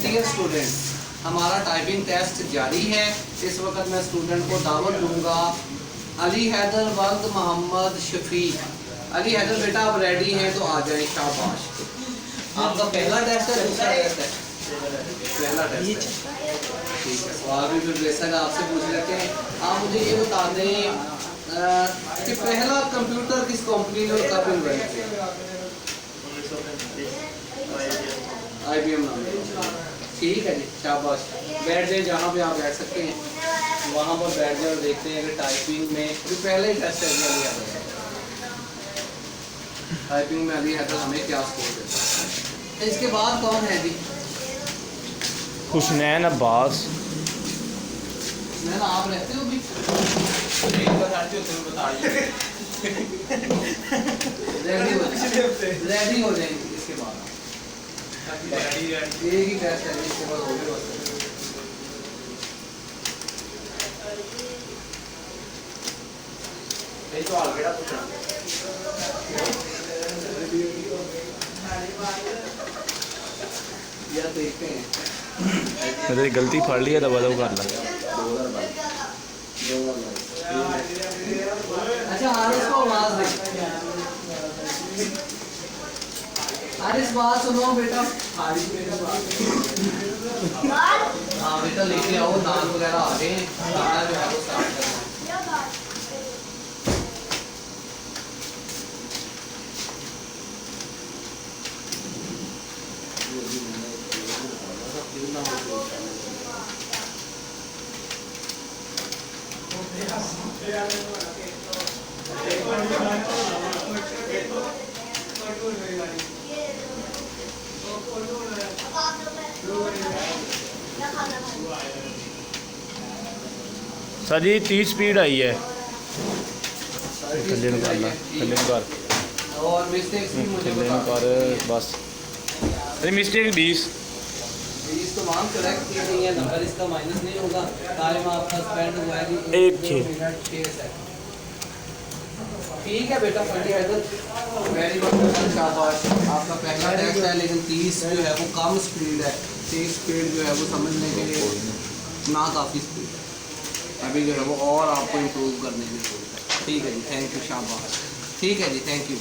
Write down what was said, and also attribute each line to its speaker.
Speaker 1: Dear student, हमारा typing test जारी है। इस वक्त मैं स्टूडेंट को दावत दूंगा। अली हैदर वल्द मोहम्मद शफीक। अली हैदर बेटा आप रेडी हैं तो आ जाए, शाबाश। आपका पहला टेस्ट है, दूसरा टेस्ट है? पहला टेस्ट है, ठीक है। सवाल भी फिर बेसिक आपसे पूछ लेते हैं। आप मुझे ये बता दें कि पहला कंप्यूटर किस कंपनी ने और कब इन्वेंट किया? IBM नाम। ठीक है जी, शाबाश। बैठ जाए जहाँ पे आप बैठ सकते हैं, वहाँ पर बैठ जाए और देखते हैं कि टाइपिंग में जो पहले ही टेस्ट है अली हैदर, टाइपिंग में अली हैदर हमें क्या स्कोर देता है। इसके बाद कौन है जी?
Speaker 2: हुसनैन अब्बास।
Speaker 1: मैं आप रहते हो भी रेडी हो जाएंगे। इसके बाद एक ही टेस्ट है, इसके बाद हो गए बस। तो आगे पूछना या देखते हैं।
Speaker 2: मेरी गलती फड़ ली है, दबा दबा कर ला।
Speaker 1: अच्छा हारिस को आवाज दे। हारिस बात सुनो बेटा। हारिस बेटा हाँ बेटा लेके आओ, नान वगैरह आ गए हैं, खाना जो है वो स्टार्ट करना है।
Speaker 2: सर जी 30 स्पीड आई है। थल्ले निकालना, थल्ले निकाल
Speaker 1: और मिस्टेक्स भी मुझे
Speaker 2: थल्ले
Speaker 1: बता
Speaker 2: निकाल बस। अरे मिस्टेक 20
Speaker 1: तमाम करेक्ट किए गई है। नंबर इसका माइनस नहीं होगा। टाइम आपका स्पेंड हुआ है जी
Speaker 2: 1
Speaker 1: मिनट 6 सेकंड। ठीक है बेटा, अली हैदर वेरी गुड, शाबाश। आपका पहला टेस्ट है, लेकिन 30 जो है वो कम स्पीड है। 30 स्पीड जो है वो समझने के लिए ना काफ़ी स्पीड है। अभी जो है वो और आपको इम्प्रूव करने की जरूरत है। ठीक है जी, थैंक यू, शाबाश। ठीक है जी, थैंक यू।